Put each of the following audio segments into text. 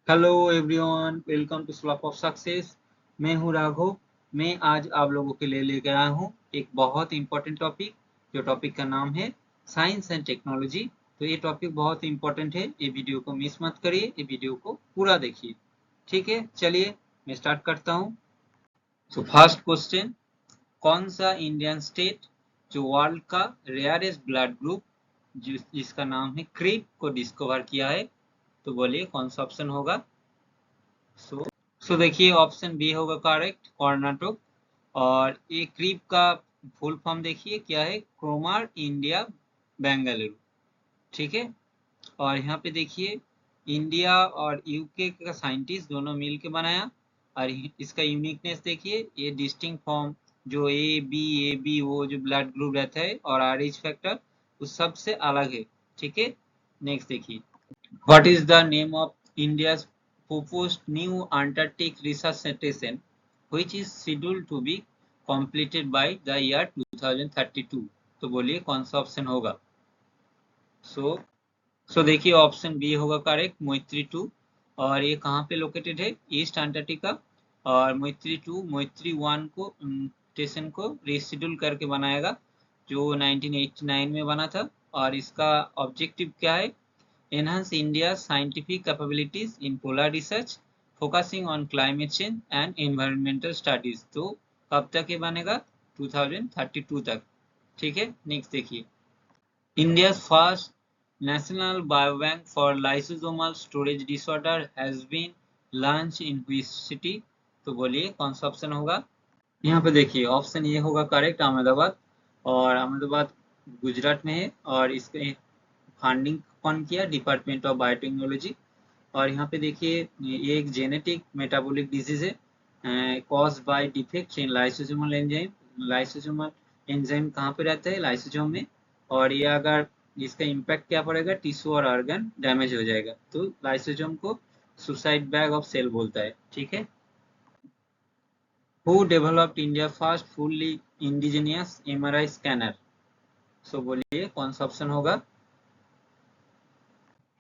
Hello everyone, welcome to slope of success. मैं हूं राघव। मैं आज आप लोगों के लिए लेकर आया हूं एक बहुत इंपॉर्टेंट टॉपिक। जो टॉपिक का नाम है साइंस एंड टेक्नोलॉजी। तो ये टॉपिक बहुत इंपॉर्टेंट है, ये वीडियो को मिस मत करिए, ये वीडियो को पूरा देखिए। ठीक है, चलिए मैं स्टार्ट करता हूं। तो फर्स्ट क्वेश्चन, कौन सा इंडियन स्टेट जो वर्ल्ड का रेयरेस्ट ब्लड ग्रुप जिसका नाम है क्रीप को डिस्कवर किया है? तो बोलिए कौन सा ऑप्शन होगा। सो देखिए, ऑप्शन बी होगा करेक्ट, कर्नाटक। और ये क्रीप का फुल फॉर्म देखिए क्या है, क्रोमार इंडिया बेंगलुरु। ठीक है। और यहाँ पे देखिए, इंडिया और यूके का साइंटिस्ट दोनों मिल के बनाया। और इसका यूनिकनेस देखिए, ये डिस्टिंक्ट फॉर्म जो ए बी वो जो ब्लड ग्रुप रहता है और आर एच फैक्टर उस सबसे अलग है। ठीक है। नेक्स्ट देखिए, what is the name of India's proposed new Antarctic research station, which is scheduled to be completed by the year 2032? तो बोलिए कौन सा ऑप्शन होगा। सो देखिए, ऑप्शन बी होगा करेक्ट, मैत्री 2। और ये कहाँ पे लोकेटेड है? East Antarctica. और मैत्री 2 मैत्री 1 को स्टेशन को रीशेड्यूल करके बनाएगा, जो 1989 में बना था। और इसका ऑब्जेक्टिव क्या है? Enhance India's scientific capabilities in polar research, focusing on climate change and environmental studies। तो कब तक ये बनेगा? 2032 तक। ठीक है। नेक्स्ट देखिए, India's first national biobank for lysosomal storage disorder has been launched in which city? तो बोलिए कौन सा ऑप्शन होगा। यहाँ पे देखिए, ऑप्शन ये होगा करेक्ट, अहमदाबाद। और अहमदाबाद गुजरात में है। और इसके फंडिंग कौन किया? Department of biotechnology. और यहाँ पे देखिए, ये एक जेनेटिक मेटाबॉलिक डिजीज है cause by defect in lysosomal enzyme. Lysosomal enzyme कहाँ पे रहता है? लाइसोसोम में। और ये अगर इसका इम्पैक्ट क्या पड़ेगा? टिश्यू और ऑर्गन डैमेज हो जाएगा। तो लाइसोसोम को सुसाइड बैग ऑफ सेल बोलता है। ठीक है। Who developed India first fully indigenous MRI scanner? So बोलिए कौन सा ऑप्शन होगा।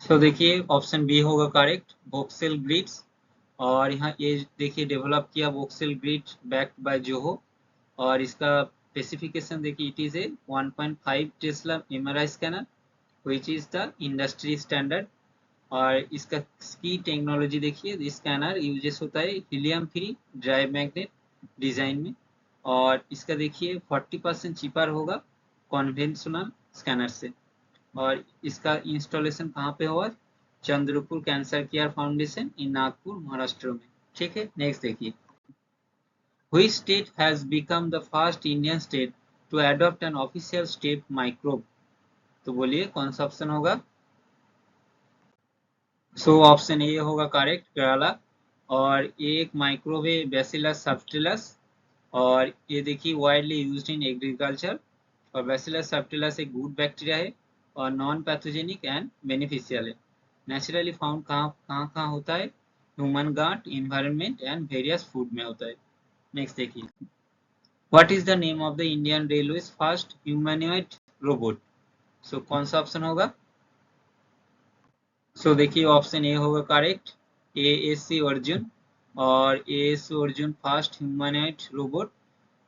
सो देखिए, ऑप्शन बी होगा करेक्ट, वोक्सेल ग्रिड्स। और यहाँ ये देखिए, डेवलप किया voxel grid backed by Zoho. और इसका स्पेसिफिकेशन देखिए, it is a 1.5 tesla MRI scanner which is the industry standard. और इसका की टेक्नोलॉजी देखिए, स्कैनर यूजेस होता है helium free dry magnet design में। और इसका देखिए 40% चीपर होगा कॉन्वेंशनल स्कैनर से। और इसका इंस्टॉलेशन कहाँ पे हुआ? चंद्रपुर कैंसर केयर फाउंडेशन इन नागपुर महाराष्ट्र में। ठीक है। नेक्स्ट देखिए, which state has become the first Indian state to adopt an official state microbe? तो बोलिए कौन सा ऑप्शन होगा। सो ऑप्शन ए होगा करेक्ट, केरला। और ये एक माइक्रोव है, बैसिलस सबटिलस। और ये देखिए वाइडली यूज्ड इन एग्रीकल्चर। और बैसिलस सबटिलस एक गुड बैक्टीरिया है और नॉन पैथोजेनिक एंड बेनिफिशियल है। नेचुरली फाउंड कहाँ कहाँ कहाँ होता है? Human gut, environment and various food में होता है। नेक्स्ट देखिए, what is the name of the Indian railways first humanoid robot? So कौन सा ऑप्शन होगा। सो देखिए, ऑप्शन ए होगा करेक्ट, ASC अर्जुन। और ASC Arjun first humanoid robot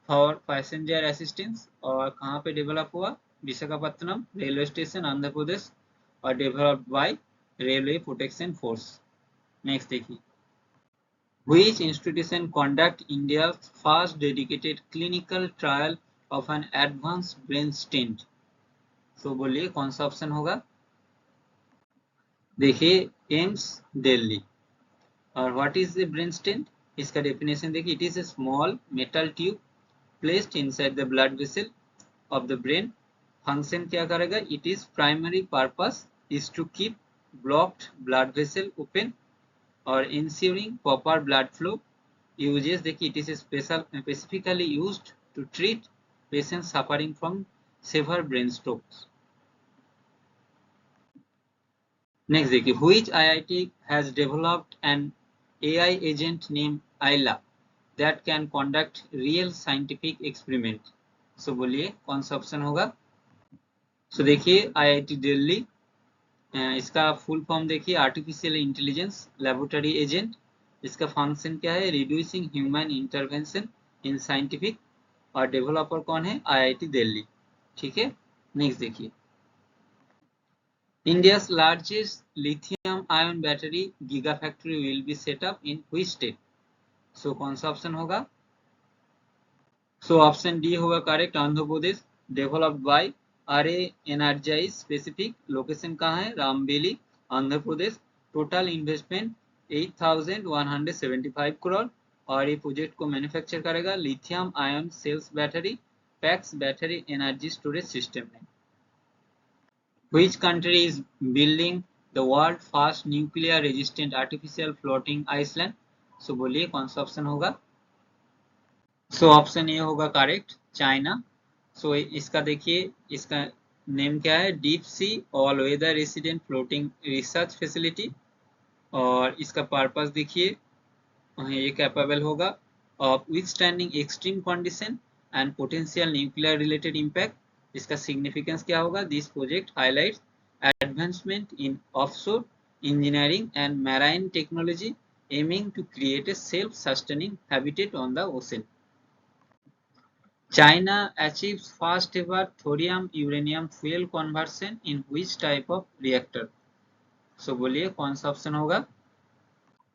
for passenger assistance. और कहाँ पे डेवलप हुआ? Visakhapatnam railway station, Andhra Pradesh. और developed by railway protection force. Next देखिए, which institution conduct India's first dedicated clinical trial of an advanced brain stent? तो बोलिए कौन सा ऑप्शन होगा। देखिए, एम्स दिल्ली। और what is the brain stent? इसका डेफिनेशन देखिए, it is a small metal tube placed inside the blood vessel of the brain. Function क्या करेगा? It is primary purpose is to keep blocked blood vessel open और ensuring proper blood flow। Uses देखिए, it is specifically used to treat patients suffering from severe brain strokes। Next देखिए, which IIT has developed an AI agent named Ayla that can conduct real scientific experiment? So बोलिए कौन सा option होगा। So देखिए, IIT Delhi. इसका full form देखिए artificial intelligence laboratory agent. इसका function क्या है, reducing human intervention in scientific. और डेवलपर कौन है, आईआईटी दिल्ली। ठीक है, नेक्स्ट देखिए, India's largest lithium ion battery gigafactory will be set up in which state? So कौन सा ऑप्शन होगा, सो ऑप्शन डी होगा correct, Andhra Pradesh. Developed by R A energise specific, location कहाँ है, रामबेली, आंध्र प्रदेश। Total investment 8,175 crore. और ये प्रोजेक्ट को मैन्युफैक्चर करेगा lithium ion cells battery packs battery energy storage system में। Which country is building the world first nuclear resistant artificial floating island? सो बोलिए कौन सा ऑप्शन होगा, सो ऑप्शन ए होगा करेक्ट, चाइना। सो इसका देखिए, इसका नेम क्या है, deep sea all weather resident floating research facility. और इसका पर्पस देखिए, ये कैपेबल होगा of withstanding extreme condition and potential nuclear related impact. इसका सिग्निफिकेंस क्या होगा, this project highlights advancement in offshore engineering and marine technology aiming to create a self-sustaining habitat on the ocean. China achieves first ever thorium uranium fuel conversion in which type of reactor? So बोलिए कौन सा option होगा,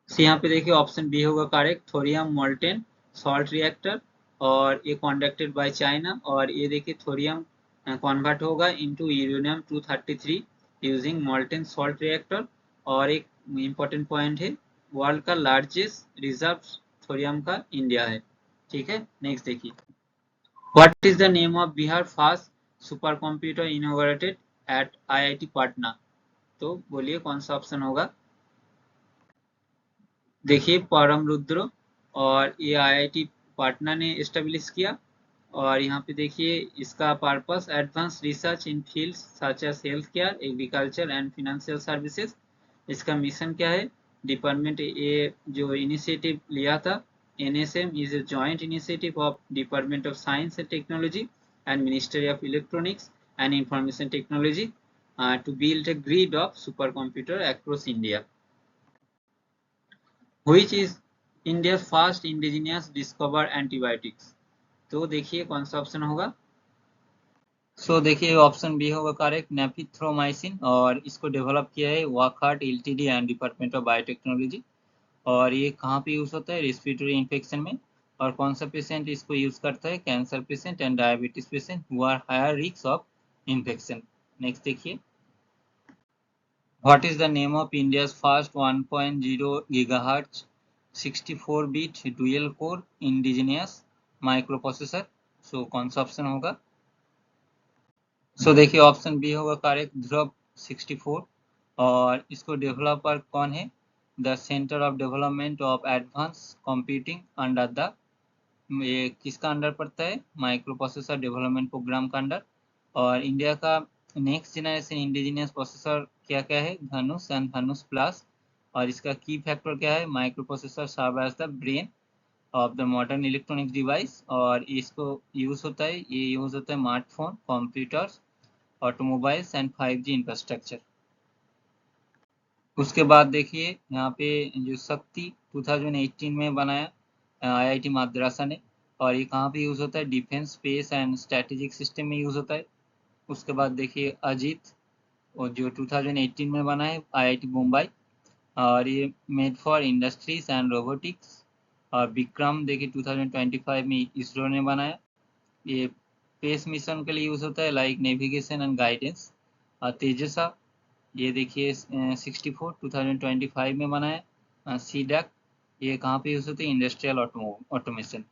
so यहाँ पे देखिए option B होगा correct, thorium molten salt reactor. और ये कंडक्टेड बाय चाइना। और ये देखिए थोरियम कन्वर्ट होगा into uranium 233 using molten salt reactor. और एक इम्पोर्टेंट पॉइंट है, वर्ल्ड का लार्जेस्ट रिजर्व थोरियम का इंडिया है। ठीक है, नेक्स्ट देखिए, what is the name of Bihar fast super computer innovated eight IIT Patna? तो बोलिए कौन सा ऑप्शन होगा, देखिए परम रुद्र। और ये आईआईटी पटना ने एस्टेब्लिश किया। और यहाँ पे देखिए इसका purpose advance research in fields such as health care agriculture and financial services. इसका मिशन क्या है, डिपार्टमेंट ये जो इनिशिएटिव लिया था, NSM is a joint initiative of department of science and technology and ministry of electronics and information technology to build a grid of super computer across India. Which is India's first indigenous discovered antibiotics? तो देखिए कौन सा option होगा, so देखिए option B होगा correct, nafithromycin. और इसको develop किया है Wockhardt L T D and department of biotechnology. और ये कहाँ पे यूज होता है, रेस्पिरेटरी इन्फेक्शन में। और कौन सा पेशेंट इसको यूज करता है, cancer patient and diabetes patient who are higher risk of infection. Next देखिए, What is the name of India's first 1.0 GHz 64-bit dual-core indigenous microprocessor? So कौन सा ऑप्शन होगा, देखिए ऑप्शन बी होगा करेक्ट, ध्रुव 64। और इसको डेवलपर कौन है, the centre of development of advance computing under the, ये किसका अंडर पड़ता है, माइक्रो प्रोसेसर डेवलपमेंट प्रोग्राम का अंडर। और इंडिया का नेक्स्ट जनरेशन इंडिजिनियस प्रोसेसर क्या क्या है, धनुष एंड धनुष प्लस। और इसका की फैक्टर क्या है, microprocessor serve as the brain of the modern electronic device. और इसको यूज होता है, ये यूज होता है smartphone, computers, automobiles and 5G infrastructure. उसके बाद देखिए यहाँ पे जो शक्ति 2018 में बनाया आईआईटी माद्रासा ने। और ये कहाँ पे यूज होता है, defence space and strategic system में यूज होता है। उसके बाद देखिए अजीत, और जो 2018 में बना है आईआईटी मुंबई। और ये made for industries and robotics. और विक्रम देखिए 2025 में इसरो ने बनाया। ये स्पेस मिशन के लिए यूज होता है लाइक नेविगेशन एंड गाइडेंस। और तेजसा, ये देखिए 64 2025 में बना है। सीडैक, ये कहाँ पे यूज होते हैं, industrial automation.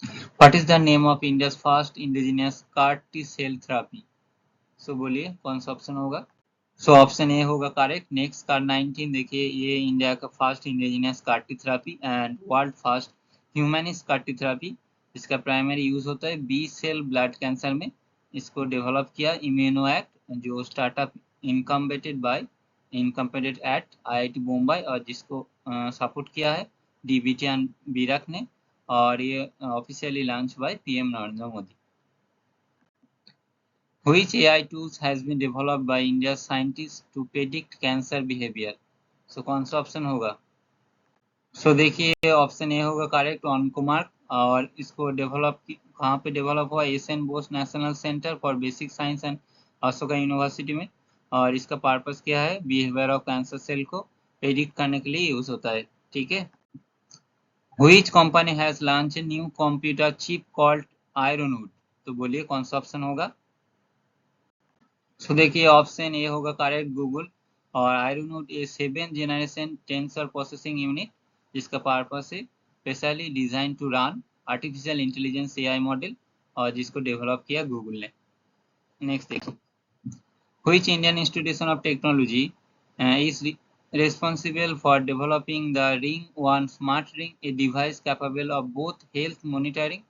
What is the name of India's first indigenous car T cell therapy? So बोलिए कौन सा ऑप्शन होगा, सो ऑप्शन ए होगा करेक्ट, नेक्स्ट कार 19। देखिए ये इंडिया का first indigenous car T therapy and world first humanist car T therapy. इसका primary use होता है बी सेल ब्लड कैंसर में। इसको डेवलप किया इम्यूनो एक्ट, जो स्टार्टअप इनकम्पेटेड एट आईआईटी मुंबई, और जिसको सपोर्ट किया है डीबीटी एंड बीरक ने। और ये officially launch by PM Narendra Modi. Which AI tools has been developed by India's scientists to predict cancer behavior? So कौन सा ऑप्शन होगा? सो देखिए ऑप्शन ए होगा करेक्ट, ऑनकोमार्क। और इसको डेवलप कहाँ पे डेवलप हुआ? SN. Bose national centre for basic science and Ashoka university में। और इसका पर्पस क्या है? बिहेवियर ऑफ कैंसर सेल को प्रेडिक्ट करने के लिए यूज होता है। ठीक है। Which company has launched a new computer chip called Ironwood? तो बोलिए कौन सा ऑप्शन होगा? सो देखिए ऑप्शन ए होगा करेक्ट, गूगल। और Ironwood a 7th generation tensor processing unit, जिसका पर्पस है specially design to run artificial intelligence AI model, और जिसको डेवलप किया गूगल ने। नेक्स्ट देखिए, which Indian institution of technology is responsible for developing the Ring One Smart Ring, a device capable of both health monitoring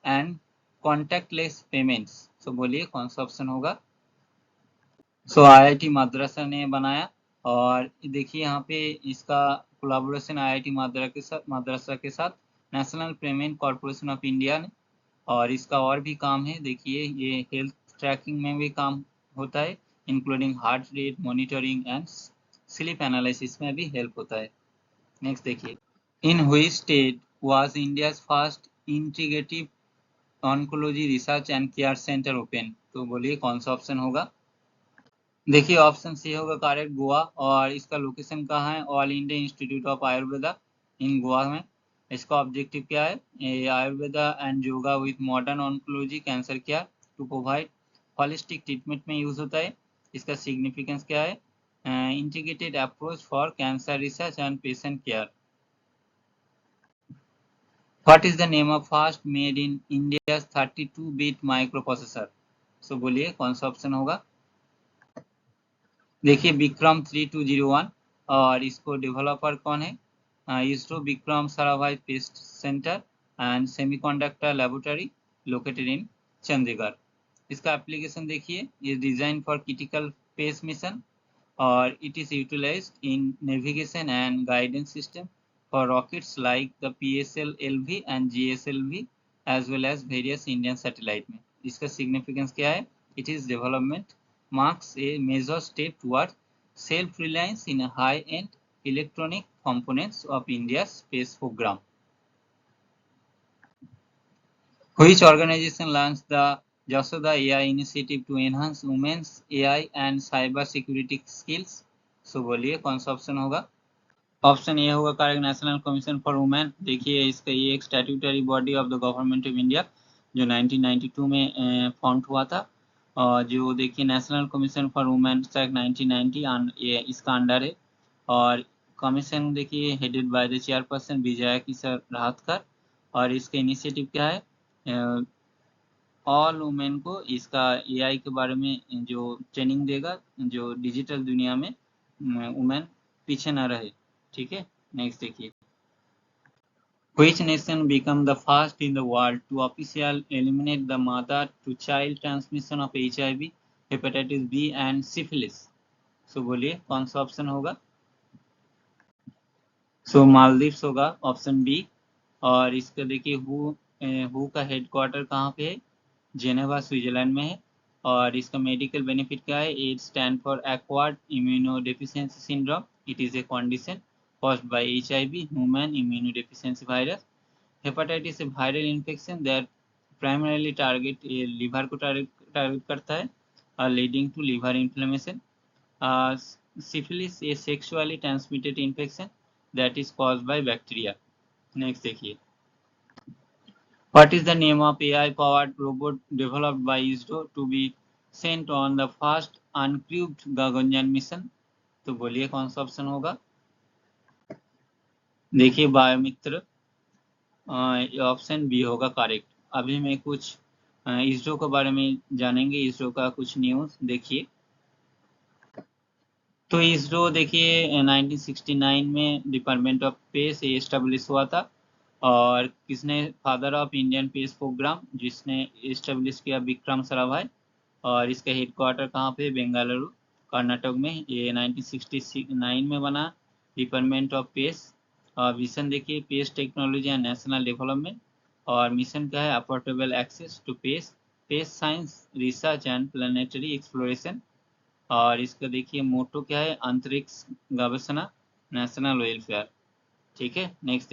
and contactless payments? So बोलिए कौन सा option होगा? सो IIT madrasa ने बनाया। और देखिए यहाँ पे इसका कोलैबोरेशन आईआईटी मद्रासा के साथ national payment corporation of India ने। और इसका और भी काम है, देखिए ये हेल्थ ट्रैकिंग में भी काम होता है, including heart rate monitoring and sleep analysis में भी हेल्प होता है। नेक्स्ट देखिए, in which state was India's first integrative oncology research and care centre open? तो बोलिए कौन सा ऑप्शन होगा? देखिए ऑप्शन सी होगा करेक्ट, गोवा। और इसका लोकेशन कहाँ है? All India institute of Ayurveda in Goa में। इसका ऑब्जेक्टिव क्या है? Ayurveda and yoga with modern oncology cancer care to provide holistic treatment में यूज होता है। इसका सिग्निफिकेंस क्या है? Integrated approach for cancer research and patient care. What is the name of first made in India 32-bit microprocessor? So बोलिए कौन सा option होगा? देखिए विक्रम 3201। और इसको डेवलपर कौन है? ISRO Vikram Sarabhai test centre and semiconductor laboratory located in Chandigarh. इसका एप्लीकेशन देखिए, is design for critical space mission, और it is utilised in navigation and guidance system for rockets like the PSLV and GSLV as well as various Indian satellite में। इसका significance क्या है? It is development marks a major step toward self-reliance in high-end electronic components of India's space program. Which organization launched the Jasoda AI initiative to enhance women's AI and cyber security skills? So बोलिए कौन सा option होगा? Option A होगा correct, national commission for women. देखिए इसका ये एक statutory body of the government of India जो 1992 में फॉर्म हुआ था। और जो देखिए national commission for women act 1990 ये इसका अंडर है। और कमीशन देखिए headed by the chairperson Vijaya Kishore Rahatkar. और इसका इनिशिएटिव क्या है? ऑल वुमेन को इसका एआई के बारे में जो ट्रेनिंग देगा, जो डिजिटल दुनिया में वुमेन पीछे न रहे। ठीक है। नेक्स्ट देखिए, which nation become the first in the world to officially eliminate the mother to child transmission of HIV, hepatitis B and syphilis? सो बोलिए कौन सा ऑप्शन होगा? सो मालदीव्स होगा, ऑप्शन बी। और इसका देखिए हु का हेडक्वार्टर कहाँ पे है? जेनेवा स्विट्जरलैंड में है। और इसका मेडिकल बेनिफिट क्या है? It stand for acquired immunodeficiency syndrome. It is a condition caused by HIV, human immunodeficiency virus. Hepatitis a viral infection that primarily target liver को target करता है, leading to liver inflammation. Syphilis a sexually transmitted infection that is caused by bacteria. Next देखिए, what is the name of AI powered robot developed by ISRO to be sent on the first uncrewed Gaganyaan mission? तो बोलिए कौन सा option होगा? देखिए बायोमित्र, option B होगा correct. अभी मैं कुछ इसरो के बारे में जानेंगे, इसरो का कुछ न्यूज देखिए। तो इसरो देखिए 1969 में डिपार्टमेंट ऑफ स्पेस एस्टेब्लिश हुआ था। और किसने? Father of Indian space program, जिसने एस्टेब्लिश किया विक्रम साराभाई। और इसका हेडक्वार्टर कहाँ पे? बेंगलुरु कर्नाटक में। ये 1969 में बना डिपार्टमेंट ऑफ स्पेस। और मिशन देखिए space technology and national development. और मिशन क्या है? Affordable access to space space science research and planetary exploration. और इसका देखिए मोटो क्या है, अंतरिक्ष गवेषणा नेशनल वेलफेयर। ठीक है, नेक्स्ट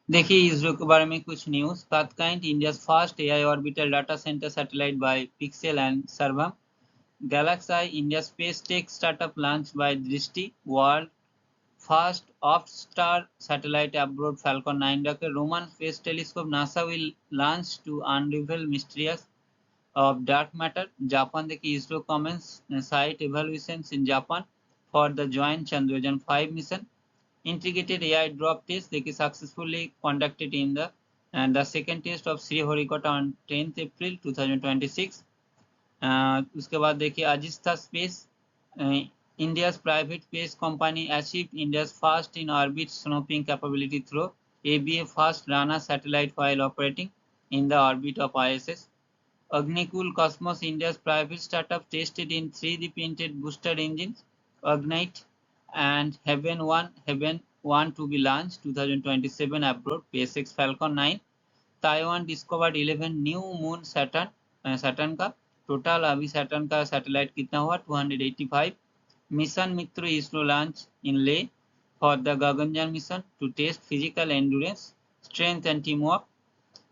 देखिए इसरो के बारे में कुछ न्यूज। पाथकाइंट India first AI orbital data centre satellite by Pixxel and Sarvam. Galaxy India space tech startup launched by Drishti, world first off-star satellite abroad Falcon 9 rocket. Roman Space Telescope NASA will launch to unravel mysteries of dark matter. Japan देखिए ISRO comments site evaluations in Japan for the joint Chandrayaan 5 mission. Integrated AI drop test देखिए successfully conducted in the second test of Sriharikota on 10th April 2026. उसके बाद देखिए Azista space India's private space company achieve India's first in orbit snooping capability through ABA fast runner satellite while operating in the orbit of ISS. Agnikul Cosmos India's private startup tested in 3D printed booster engines Ignite and Heaven 1 to be launched 2027 abroad. SpaceX Falcon 9. Taiwan discovered 11 new moon Saturn का total अभी Saturn का satellite कितना हुआ 285. Mission Mitra ISRO launch in ले for the Gaganyaan mission to test physical endurance strength and team work.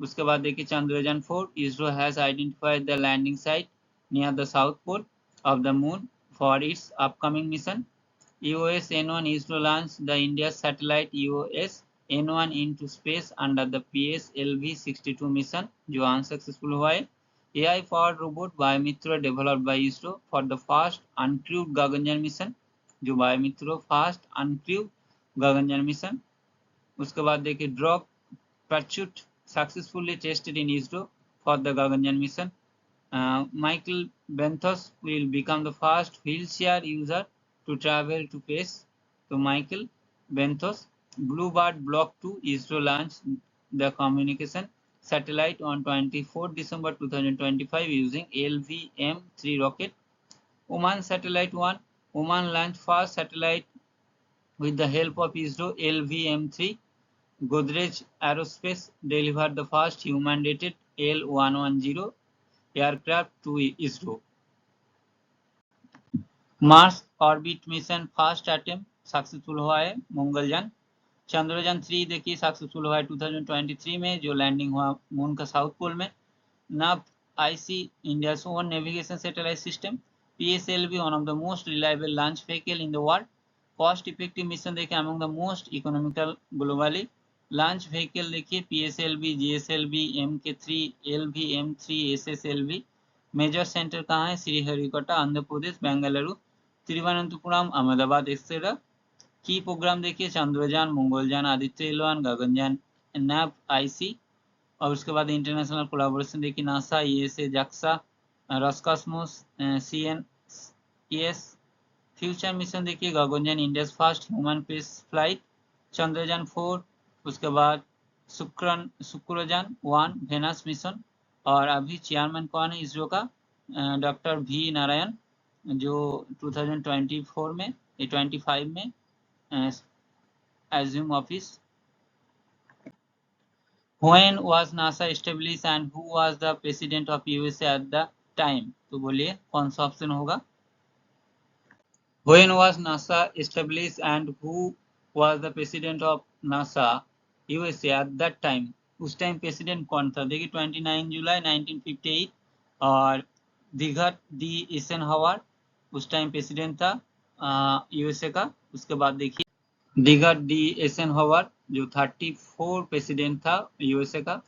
उसके बाद देखिए Chandrayaan 4 ISRO has identified the landing site near the south pole of the moon for its upcoming mission. EOS N1 ISRO launch the India satellite EOS N1 into space under the PSLV-62 mission जो unsuccessful हुआ है. AI powered robot Biomitra developed by ISRO for the first uncrewed Gaganyaan mission जो Biomitra first uncrewed Gaganyaan mission. उसके बाद देखिए drop parachute successfully tested in ISRO for the Gaganyaan mission. Michael Benthos will become the first wheelchair user to travel to space. तो Michael Benthos. Bluebird Block 2 ISRO launched the communication satellite on 24 December 2025 using LVM-3 rocket. Oman Satellite 1. Oman launched first satellite with the help of ISRO LVM-3. Godrej Aerospace delivered the first human-rated L110 aircraft to ISRO. Mars orbit mission first attempt successful हुआ है मंगलयान. चंद्रयान 3 देखिए successful हुआ है 2023 में जो landing हुआ moon का south pole में. NavIC IC India own navigation satellite system. PSLV one of the most reliable launch vehicle in the world. Cost effective mission देखिए among the most economical globally. Launch vehicle देखिए PSLV GSLV MK3 LVM3 SSLV. Major centre कहाँ है Sriharikota Andhra Pradesh Bengaluru Thiruvananthapuram Ahmedabad etcetera. Key programme देखिए Chandrayaan Mangalyaan Aditya L1 Gaganyaan NavIC IC. और उसके बाद international collaboration देखिए NASA ESA JAXA Roscosmos CNES. Future mission देखिए Gaganyaan India first human space flight Chandrayaan 4. उसके बाद शुक्रयान 1 वेनस मिशन. और अभी चेयरमैन कौन है इसरो का डॉक्टर V नारायण जो 2024 में 25 में assume office. When was NASA established and who was the president of USA at the time? तो बोलिए कौन सा ऑप्शन होगा. When was NASA established and who was the president of NASA USA at that time? उस time president कौन था देखिए 29 जुलाई 1958. और दिगर्ट डी एसेनहावर उस टाइम प्रेसिडेंट था USA का. उसके बाद देखिए दिगर्ट डी एसेनहावर जो 34 प्रेसिडेंट था USA का.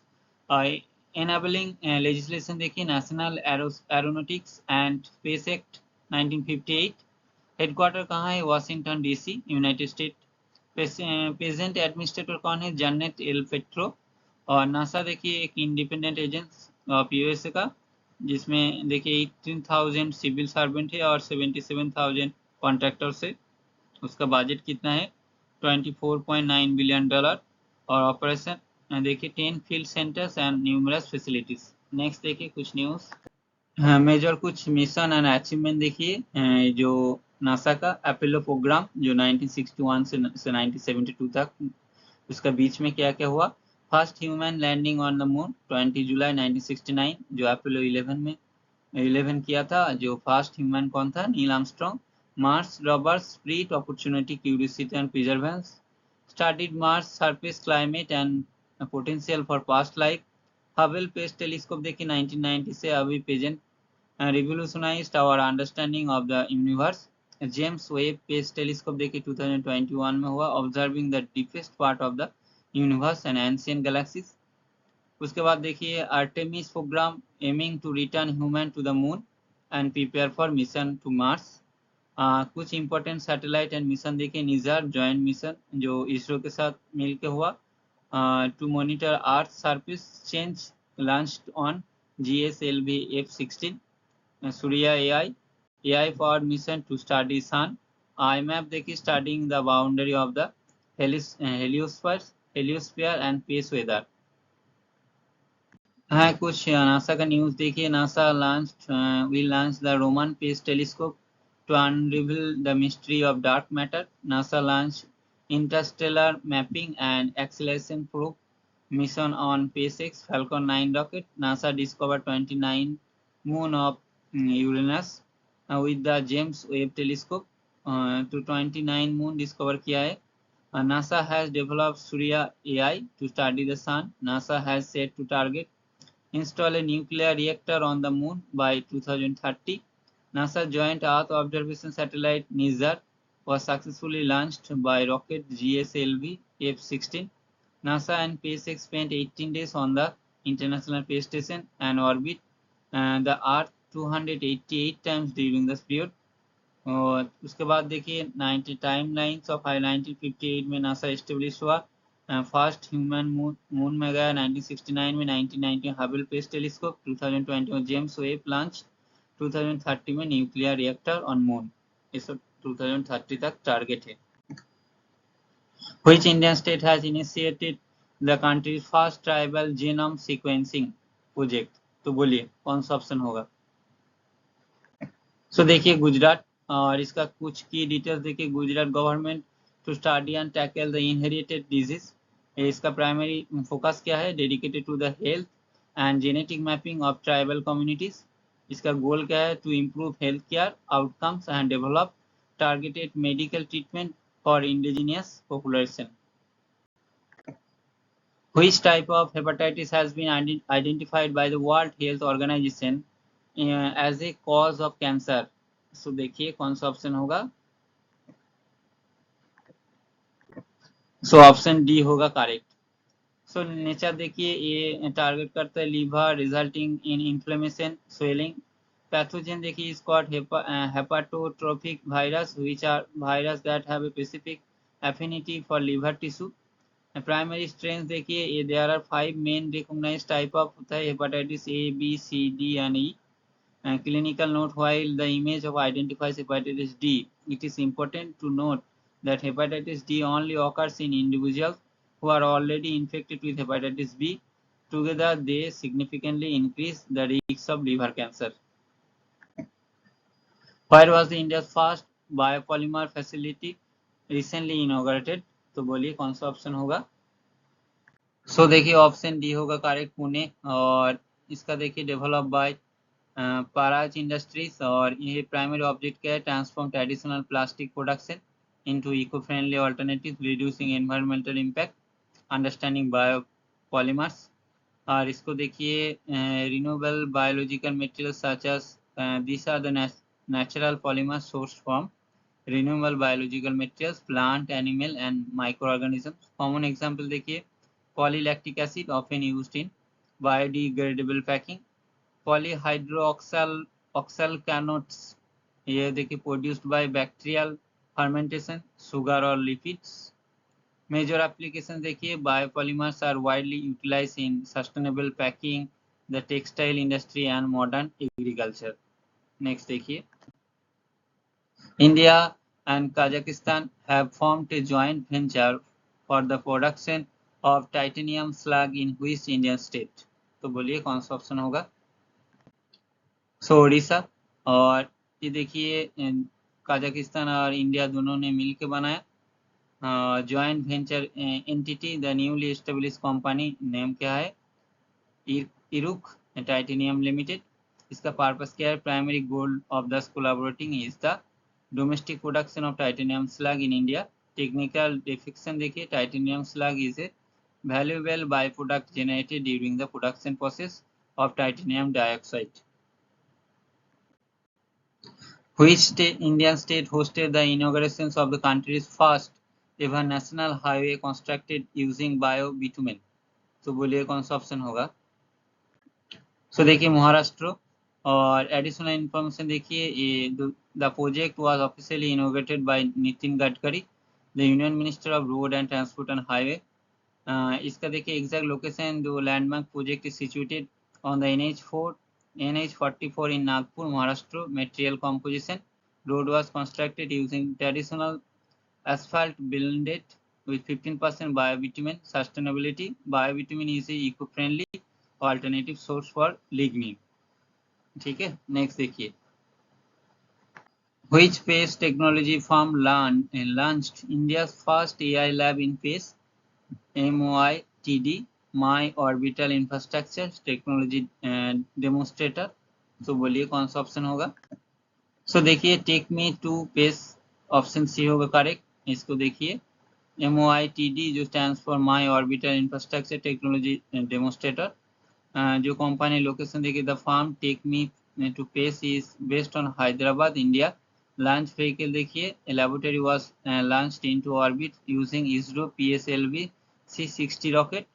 एनेबलिंग लेजिस्लेशन देखिए national aeronautics and space act 1958. Headquarter कहाँ है Washington DC United state. Present administrator कौन है जन्नेट एल पेट्रो. और नासा देखिए एक इंडिपेंडेंट एजेंसी ऑफ USA का जिसमें देखिए 18,000 सिविल सर्वेंट है और 77,000 कॉन्ट्रैक्टर्स है. उसका बजट कितना है $24.9 बिलियन. और ऑपरेशन देखिए 10 field centres and numerous facilities. Next देखिए कुछ न्यूज. मेजर कुछ मिशन एंड अचीवमेंट देखिए जो नासा का अपोलो प्रोग्राम जो 1961 से 1972 तक उसका बीच में क्या क्या हुआ. First human landing on the moon 20 July 1969, जो अपोलो 11 किया था। जो फर्स्ट ह्यूमन कौन था? Neil Armstrong. Mars rover Spirit Opportunity Curiosity and Perseverance, studied Mars surface climate and potential for past life. Hubble space telescope देखिए 1990 से अभी present revolutionized our understanding of the universe. James Webb space telescope देखिए 2021 में हुआ, observing the deepest part of the universe and ancient galaxies. उसके बाद देखिए Artemis program aiming to return human to the moon and prepare for mission to Mars. कुछ important satellite and mission देखिए, NISAR joint mission जो इसरो के साथ मिलकर हुआ to monitor earth surface change, launched on GSLV F-16। Surya AI for mission to study sun. IMAP देखिए studying the boundary of the heliosphere and space weather। है कुछ NASA का न्यूज देखिए, NASA will launch the Roman Space Telescope to unravel the mystery of dark matter. NASA launched interstellar mapping and acceleration probe mission on SpaceX Falcon 9 rocket. NASA discovered 29 moon of Uranus with the James Webb Telescope। to 29 moon discover किया है। NASA has developed Surya AI to study the sun. NASA has set to target install a nuclear reactor on the moon by 2030. NASA Joint Earth Observation Satellite NISAR was successfully launched by rocket GSLV F-16. NASA and SpaceX spent 18 days on the International Space Station and orbit the Earth 288 times during this period। और उसके बाद देखिए 90 timelines of 1958 में NASA establish हुआ। First human moon में गया 1969 में, 1990 Hubble space telescope, 2020 में जेम्स वेब लॉन्च, 2030 में न्यूक्लियर रिएक्टर ऑन मून। ये सब 2030 तक टारगेट है। Which Indian state has initiated the country's first tribal genome sequencing project? तो बोलिए कौन सा ऑप्शन होगा? सो देखिए गुजरात, और इसका कुछ की डिटेल्स देखिए। Gujarat government to study and tackle the inherited disease, इसका प्राइमरी फोकस क्या है? Dedicated to the health and genetic mapping of tribal communities. इसका गोल क्या है? To improve health care outcomes and develop targeted medical treatment for indigenous population. Which type of hepatitis has been identified by the World Health Organization as a cause of cancer? So देखिए कौन सा option होगा? So option D होगा correct. So nature देखिए ये target करता है liver resulting in inflammation swelling. Pathogen देखिए is called hepatotropic virus which are virus that have a specific affinity for liver tissue. Primary strain देखिए ये there are 5 main recognised type of होता है hepatitis A, B, C, D and E। Clinical note: while the image of identifies hepatitis D, it is important to note that hepatitis D only occurs in individuals who are already infected with hepatitis B. Together, they significantly increase the risk of liver cancer. Where was the India's first biopolymer facility recently inaugurated? तो बोलिए कौन सा option होगा? So देखिए option D होगा correct, Pune. और इसका देखिए डेवलप बाय पाराज इंडस्ट्रीज, और ये प्राइमरी ऑब्जेक्ट क्या है? Transform traditional plastic production into eco friendly alternative, reducing environmental impact, understanding biopolymers. और इसको देखिए renewable biological materials such as this are the natural polymers sourced from renewable biological materials, plant, animal and microorganisms. Common example देखिए polylactic acid often used in biodegradable packing, polyhydroxyl canoats ये देखिए produced by bacterial fermentation, sugar or lipids. Major applications देखिए biopolymers are widely utilized in sustainable packing, the textile industry and modern agriculture. Next देखिए India and Kazakhstan have formed a joint venture for the production of titanium slug in which Indian state? तो बोलिए कौन सा option होगा? सो ओडिशा। और ये देखिए काजाकिस्तान और इंडिया दोनों ने मिलकर बनाया। Joint venture entity the newly establish company name क्या है, इरुक टाइटेनियम लिमिटेड। इसका पर्पस क्या है, primary goal of this collaborating is the domestic production of titanium slag in India. Technical definition देखिए, titanium slag is a valuable byproduct generated during the production process of titanium dioxide. Which Indian state hosted the inaugurations of the country's first ever national highway constructed using bio-bitumen? तो बोलिए कौन सा option होगा। देखिए महाराष्ट्र। और additional information देखिए, the project was officially inaugurated by Nitin Gadkari, the union minister of road and transport and highway. इसका देखिए एग्जैक्ट लोकेशन, जो landmark project is situated on the NH44 in Nagpur, Maharashtra. Material composition, road was constructed using traditional asphalt blended with 15% bio-bitumen. Sustainability, bio-bitumen is a eco-friendly alternative source for lignin. ठीक है, next देखिए, which space technology firm launched India's first AI lab in space? MOITD, My Orbital Infrastructure Technology Demonstrator। तो बोलिए कौन सा option होगा। देखिए take me to space, option C होगा करेक्ट। इसको देखिए MOITD जो stands for my orbital infrastructure technology demonstrator. जो कंपनी लोकेशन देखिए, the firm take me to space is based on Hyderabad, India. Launch vehicle देखिए, laboratory was launched into orbit using ISRO PSLV C60 rocket.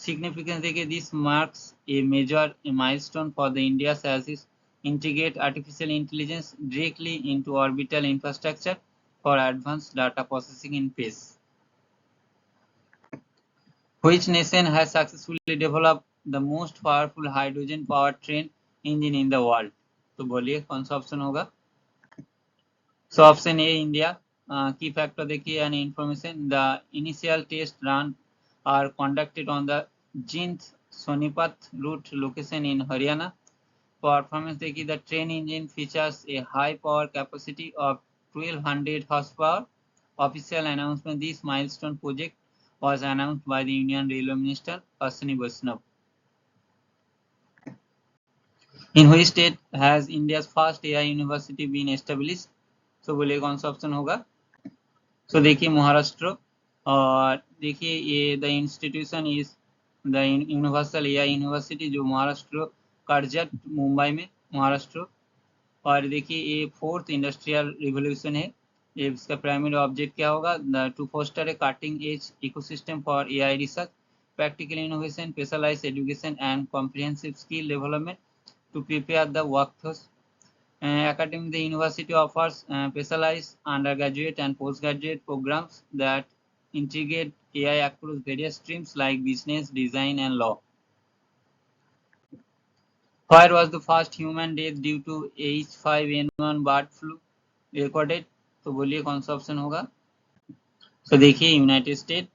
Significance देखिए, this marks a major milestone for the India as it integrate artificial intelligence directly into orbital infrastructure for advanced data processing in space. Which nation has successfully developed the most powerful hydrogen powered train engine in the world? तो बोलिए कौन सा option होगा। Option A India. Key factor देखिए यानी information, the initial test run are conducted on the Jind Sonipat route location in Haryana. Performance देखिए, the train engine features a high power capacity of 1200 horsepower. Official announcement, this milestone project was announced by the Union Railway Minister Ashwini Vaishnav. In which state has India's first AI university been established? बोलिए कौन सा option होगा। देखिए महाराष्ट्र। और देखिए ये the institution is the universal AI university, जो महाराष्ट्र कर्जत मुंबई में, महाराष्ट्र। और देखिए ये फोर्थ इंडस्ट्रियल रिवोल्यूशन है। ये इसका प्राइमरी ऑब्जेक्ट क्या होगा, to foster a cutting edge ecosystem for AI research, practical innovation, specialised education and comprehensive skill development to prepare the workforce. Academic, the university offers specialized undergraduate and postgraduate programs that integrate AI across various streams like business, design, and law. Where was the first human death due to H5N1 bird flu recorded? तो बोलिए कौन सा option होगा। देखिए United state.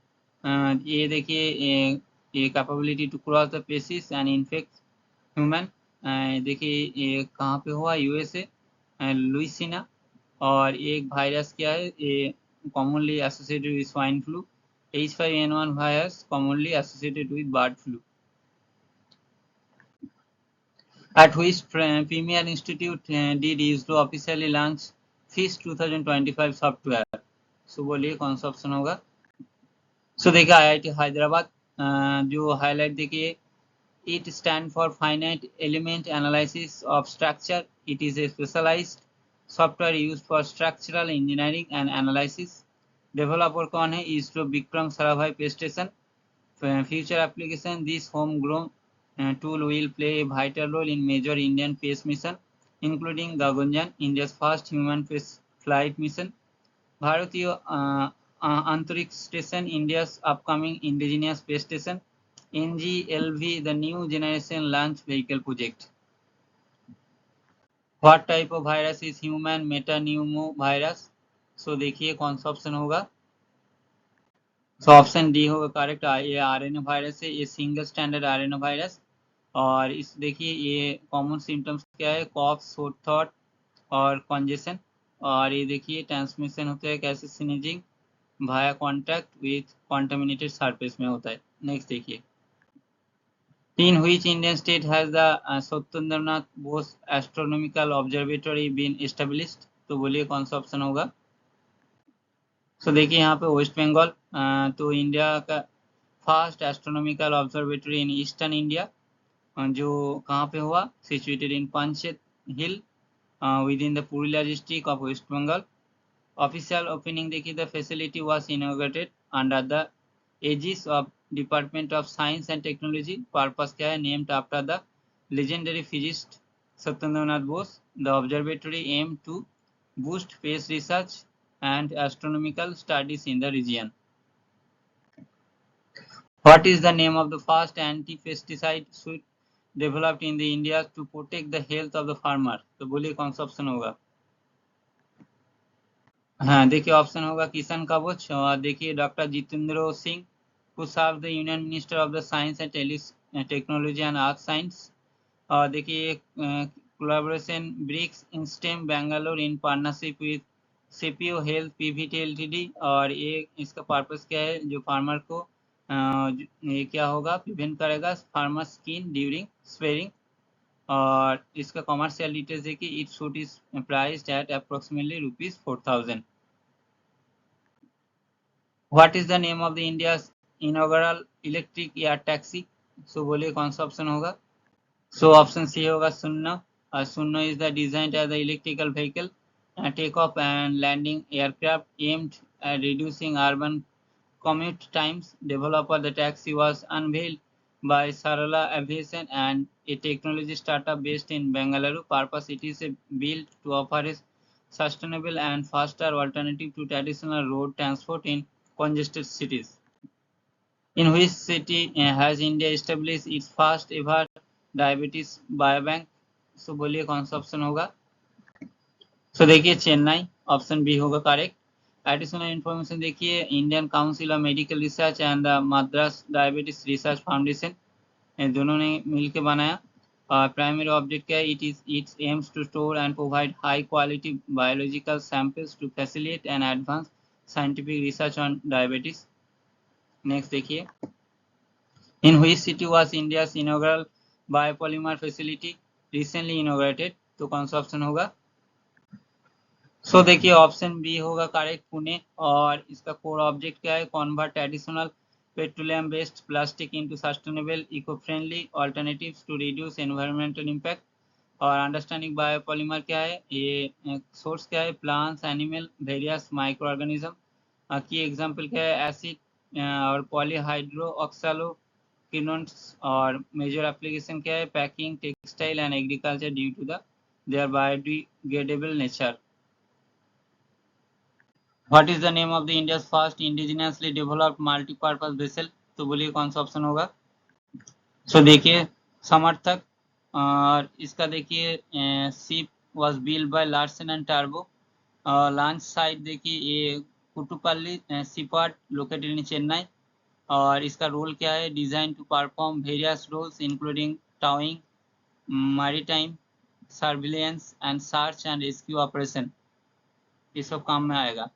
ये देखिए ये capability to cross the species and infect human. देखिए ये कहाँ पे हुआ, USA लुइसिना। और एक वायरस क्या है, ये commonly associated with swine flu, H5N1 virus commonly associated with bird flu. At which premier institute did ISRO officially launch FISH 2025 software? बोलिए कौन सा ऑप्शन होगा। देखिए IIT हैदराबाद। जो हाईलाइट देखिए, it stand for finite element analysis of structure. It is a specialized software used for structural engineering and analysis. Developer कौन है, ISRO Vikram Sarabhai space station. Future application, this homegrown tool will play a vital role in major Indian space mission, including Gaganyaan, India's first human space flight mission, भारतीय अंतरिक्ष station, India's upcoming indigenous space station, NGLV, the new generation launch vehicle project. What type of virus is human metapneumovirus? देखिए कौन सा option होगा। Option D होगा correct. ये RNA virus है, ये सिंगल स्टैंडर्ड RNA वायरस। और इस देखिए ये कॉमन सिम्टम्स क्या है, कॉफ, सोर थ्रोट और कंजेशन। और ये देखिए ट्रांसमिशन होता है कैसे, sneezing via contact with contaminated surface में होता है। नेक्स्ट देखिए, in which Indian state has the Satyendranath Bose astronomical observatory been established? तो बोलिए कौन सा ऑप्शन होगा। सो देखिए यहाँ पे वेस्ट बंगाल, तो इंडिया का first astronomical observatory in eastern India, जो कहाँ पे हुआ, situated in Panchet hill with in the Purulia district of west Bengal. Official opening देखिए, the facility was inaugurated under the aegis of department of science and technology. Purpose क्या है, named after the legendary physicist Satyendranath Bose. The observatory aimed to boost space research and astronomical studies in the region. What is the name of the first anti-pesticide suite developed in the India to protect the health of the farmer? तो बोलिए कौन सा option होगा। हाँ देखिए, option होगा किसान कवच, और देखिए doctor Jitendra Singh who served the Union Minister of the Science and Technology and Earth Science। और देखिए collaboration BRICS in stem Bangalore in partnership with CPO health Pvt LTD. और ये इसका पर्पस क्या है, जो फार्मर को ये क्या होगा, प्रिवेंट करेगा फार्मर स्किन ड्यूरिंग स्पेयरिंग। और इसका कमर्शियल डिटेल्स देखिए, it suit is priced at approximately ₹4000। What is the name of the India inaugural electric air taxi? So बोलिए कौन सा ऑप्शन होगा। सो ऑप्शन सी होगा सुन्ना। Sunno is the designed as the electrical vehicle takeoff and landing aircraft aimed at reducing urban commute times. Developer the taxi was unveiled by Sarala Aviation and a technology startup based in Bengaluru. Purpose, it is built to offer a sustainable and faster alternative to traditional road transport in congested cities. In which city has India established its first ever diabetes biobank? So बोलिए कौन सा option होगा। So देखिए Chennai, option B होगा correct. Additional information देखिए, Indian council of medical research and the Madras diabetes research foundation, दोनों ने मिलकर बनाया। प्राइमरी ऑब्जेक्ट क्या है, its aims to store and provide high quality biological samples to facilitate and advance scientific research on diabetes. Next देखिए, in which city was India's inaugural biopolymer facility recently inaugurated? तो कौन सा option होगा। So देखिए option B होगा correct, Pune. और इसका core object क्या है, convert traditional petroleum based plastic into sustainable eco friendly alternatives to reduce environmental impact. और अंडरस्टैंडिंग बायोपॉलीमर क्या है, ये सोर्स क्या है, plants animal various microorganism. Key example क्या है, एसिड और पॉलीहाइड्रो ऑक्सालो किनोन्स। और मेजर एप्लीकेशन क्या है, packing textile and agriculture due to the their biodegradable nature. What is the name of the India's first indigenously developed multipurpose vessel? तो बोलिए कौन सा ऑप्शन होगा। सो देखिए समर्थक, और इसका देखिए ship was build by Larsen and टर्बो। लॉन्च साइट देखिए ये Kattupalli shipyard located in Chennai. और इसका रोल क्या है, design to perform various roles including towing, maritime surveillance and search and rescue operation, ये सब काम में आएगा।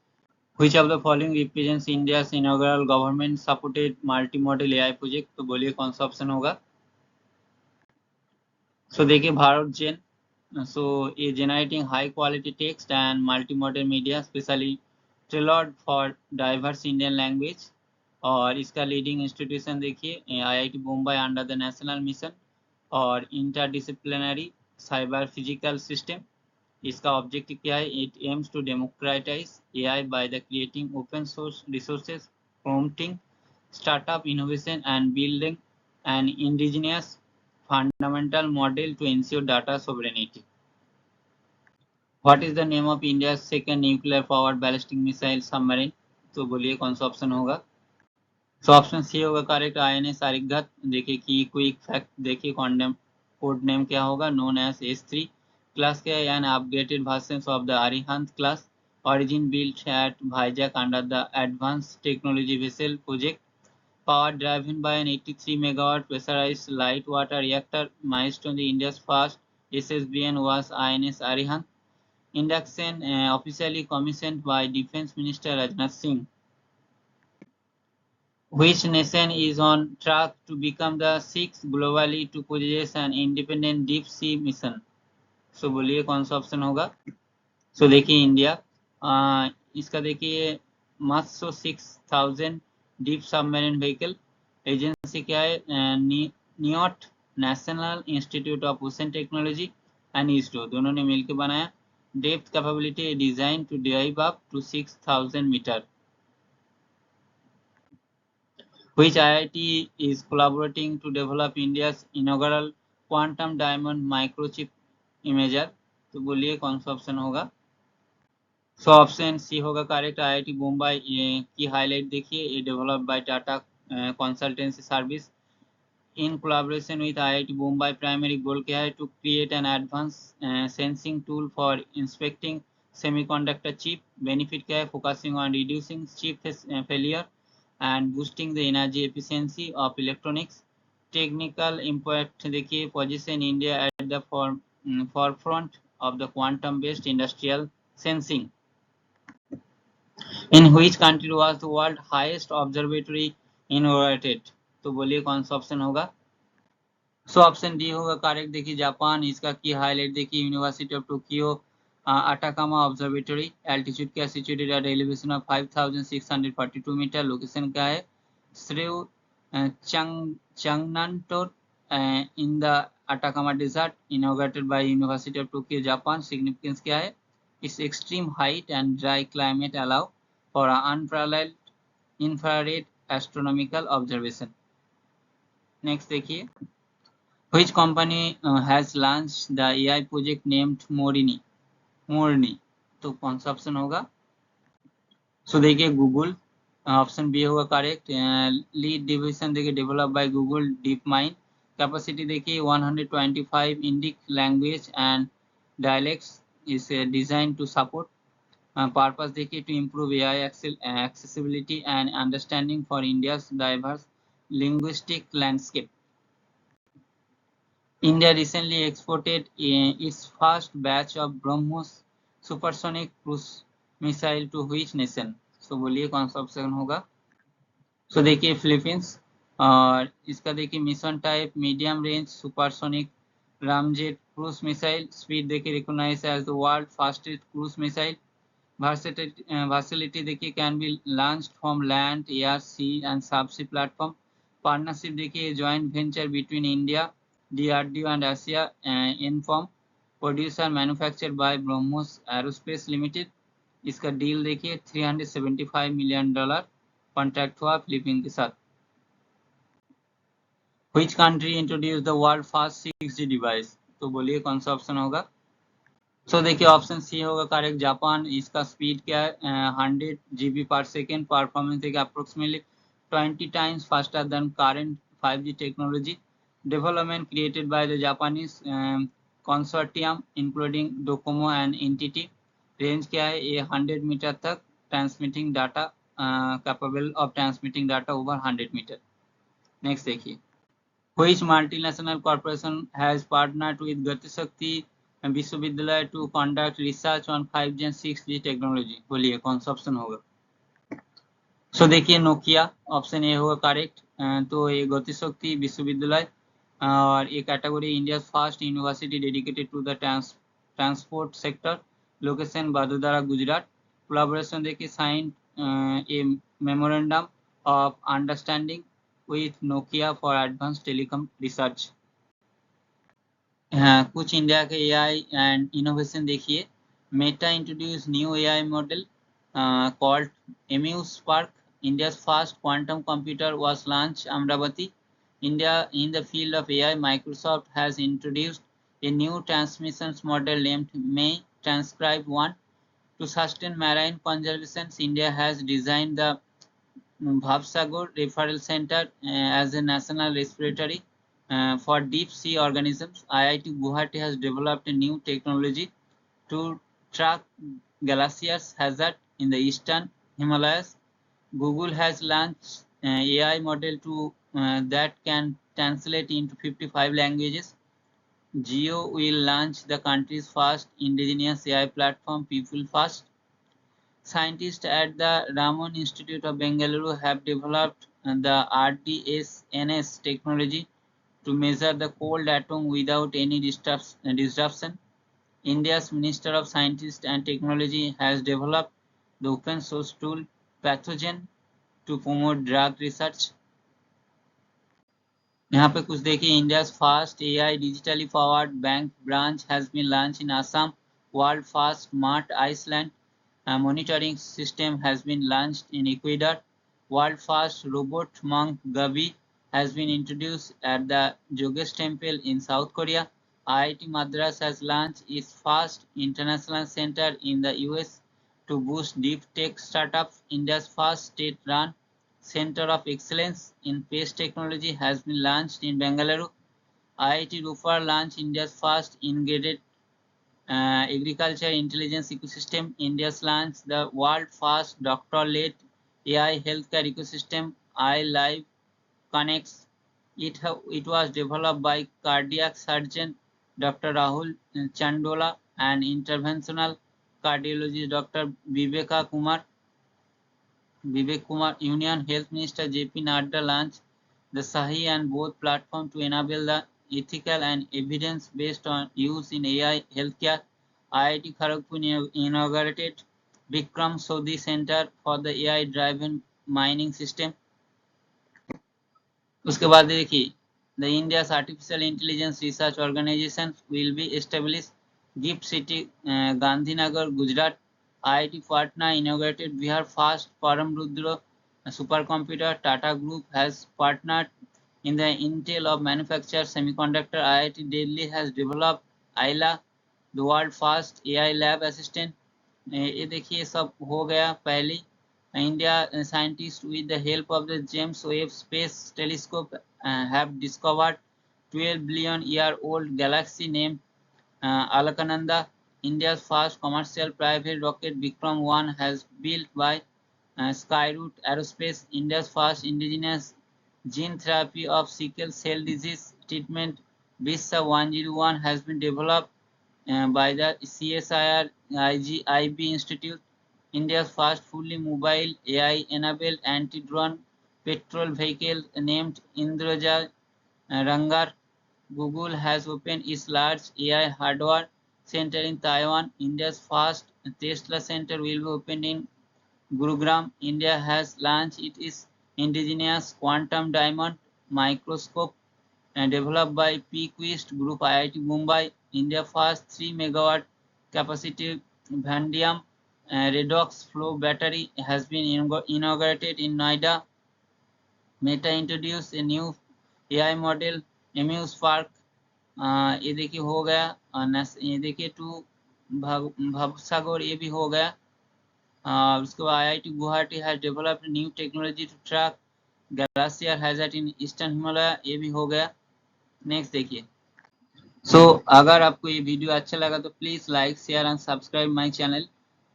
Which of the following represents India's inaugural government supported multi-modal AI project? तो बोलिए कौन सा ऑप्शन होगा। सो देखिए भारत जेन, सो ये generating high quality text and multimodal media specially tailored for diverse Indian language। और इसका लीडिंग इंस्टीट्यूशन देखिए IIT Mumbai under the national mission और इंटरडिसिप्लिनरी साइबर फिजिकल सिस्टम। इसका ऑब्जेक्टिव क्या है, it aims to democratise AI by the creating open source resources, prompting startup innovation and building an indigenous fundamental model to ensure data sovereignty. What is the name of India second nuclear powered ballistic missile submarine? तो बोलिए कौन सा option होगा। तो option C होगा correct, INS Arihant. देखिए key quick fact देखिए, code name क्या होगा, नोन एज S3 क्लास क्या है, an upgraded version of the Arihant class. origin built at Vizag under the Advanced Technology Vessel project, power driven by an 83 megawatt pressurized light water reactor. Milestone, the India's first SSBN was INS Arihant. Induction officially commissioned by Defence Minister Rajnath Singh. Which nation is on track to become the sixth globally to possess an independent deep sea mission? सो बोलिए कौन सा option होगा? So देखिए India. इसका देखिए मास्टो 6000 deep submarine vehicle agency क्या है? NIOT, national institute of ocean technology and ISRO दोनों ने मिलकर बनाया। Depth capability design to dive up to 6000 metre. Which IIT is collaborating to develop India's inaugural quantum diamond microchip imager? तो बोलिए कौन सा ऑप्शन होगा? सो ऑप्शन सी होगा करेक्ट। आईआईटी मुंबई की हाईलाइट देखिए, ये developed by Tata consultancy service in collaboration with IIT Mumbai. Primary goal क्या है? To create an advance sensing tool for inspecting semiconductor chip. Benefit क्या है? Focusing on reducing chip failure and boosting the energy efficiency of electronics. Technical impact देखिए, position India at the forefront of the quantum-based industrial sensing. In which country was the world highest observatory inaugurated? तो बोलिए कौन सा option होगा? So option D होगा correct. देखिए Japan, इसका key highlight देखिए, university of Tokyo Atacama observatory. Altitude क्या? Situated at elevation of 5642 metre. Location क्या है? Cerro Chajnantor in the Atacama desert. Inaugurated by university of Tokyo Japan. Significance क्या है? Its extreme height and dry climate allow for unparalleled infrared astronomical observation. Next देखिए, which company has launched the AI project named Morini? Morini तो कौन सा option होगा? So देखिए Google, option B होगा correct. Lead division देखिए develop by Google DeepMind. Capacity देखिए 125 Indic language and dialects is design to support. Purpose देखिए to improve AI accessibility and understanding for India's diverse linguistic landscape. India recently exported its first batch of BrahMos supersonic cruise missile to which nation? So बोलिए कौन सा option होगा? So देखिए Philippines. और इसका देखिए mission type medium range supersonic ramjet cruise missile. Speed देखिए recognised as the world fastest cruise missile. Versatility देखिए can be launched from land, air, sea and subsea platform. Partnership देखिए joint venture between India, DRDO and Asia Inform। Producer manufacture by BrahMos aerospace limited. इसका deal देखिए $375 million contract हुआ Philippine के साथ। Which country introduced the world first 6G device? तो बोलिए कौन सा ऑप्शन होगा? सो देखिए ऑप्शन सी होगा करेक्ट, जापान। इसका स्पीड क्या है? 100 GB पर सेकेंड। परफॉर्मेंस देखिए approximately 20 times faster than current 5G technology. Development created by the Japanese consortium including Docomo and NTT. Range क्या है? ये 100 मीटर तक transmitting data, capable of transmitting data over 100 metre. Next देखिए, which multinational corporation has partnered with Gati Shakti विश्वविद्यालय to conduct research on 5G and 6G technology? बोलिए कौन सा option होगा? सो देखिए नोकिया, ऑप्शन ए होगा correct. तो ये गति शक्ति विश्वविद्यालय और ये category India first university dedicated to the transport sector. Location Vadodara Gujarat. Collaboration देखिए sign a memorandum of understanding with Nokia for advance telecom research. हाँ, कुछ इंडिया के एआई एंड इनोवेशन देखिए। Meta introduce new AI model called EmuSpark. India's first quantum computer was launched Amravati. India in the field of AI, Microsoft has introduced a new transmissions model named May Transcribe 1. To sustain marine conservation, India has designed the Bhavsagar Referral Center as a national respiratory for deep sea organisms. IIT Guwahati has developed a new technology to track glaciers hazard in the eastern Himalayas. Google has launched AI model that can translate into 55 languages. Geo will launch the country's first indigenous AI platform, People First. Scientists at the Raman Institute of Bengaluru have developed the RDSNS technology to measure the cold atom without any disruption. India's Minister of Science and Technology has developed the open source tool Pathogen to promote drug research. यहाँ पे कुछ देखिए, India's fast AI digitally powered bank branch has been launch in Assam. World fast smart island monitoring system has been launched in Ecuador. World first robot monk Gabi has been introduced at the Jogesh Temple in South Korea. IIT Madras has launched its first international center in the US to boost deep tech startups. India's first state-run Center of Excellence in Space Technology has been launched in Bengaluru. IIT Roorkee launched India's first integrated agriculture intelligence ecosystem. India's launched the world first doctor-led AI healthcare ecosystem, iLive Connects. It was developed by cardiac surgeon Dr. Rahul Chandola and interventional cardiologist Dr. Vivek Kumar. Union Health Minister JP Nadda launched the Sahi and Both platform to enable the ethical and evidence-based use in AI healthcare. IIT Kharagpur inaugurated Vikram Sodhi Center for the AI-driven mining system. उसके बाद देखिए, the India's Artificial Intelligence Research Organization will be established. GIFT City, Gandhinagar, Gujarat. IIT Patna inaugurated Bihar first Paramrudra supercomputer. Tata Group has partnered in the Intel of manufacture semiconductor. IIT Delhi has developed ILA, the world first AI lab assistant. ये देखिए सब हो गया पहले. India scientists, with the help of the James Webb Space Telescope, have discovered 12 billion year old galaxy named Alakananda. India's first commercial private rocket Vikram 1 has built by Skyroot Aerospace. India's first indigenous gene therapy of sickle cell disease treatment BISA 101 has been developed by the CSIR IB Institute. India's first fully mobile AI-enabled anti-drone patrol vehicle named Indraja Rangar. Google has opened its large AI hardware center in Taiwan. India's first Tesla center will be opened in Gurugram. India has launched its indigenous quantum diamond microscope developed by Pequist Group IIT Mumbai. India's first 3 megawatt capacity vanadium redox flow battery has been inaugurated in Noida. Meta introduced a new AI model AmuseSpark. ये देखिए हो गया. ये देखिए to भवसागर ये भी हो गया. उसके बाद IIT Guwahati has developed new technology to track glacier hazard in Eastern Himalaya. ये भी हो गया. नेक्स्ट देखिए. अगर आपको ये वीडियो अच्छा लगा तो please like share and subscribe my channel.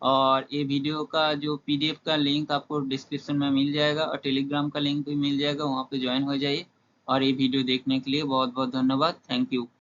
और ये वीडियो का जो PDF का लिंक आपको डिस्क्रिप्शन में मिल जाएगा और टेलीग्राम का लिंक भी मिल जाएगा, वहाँ पे ज्वाइन हो जाइए. और ये वीडियो देखने के लिए बहुत बहुत धन्यवाद. Thank you.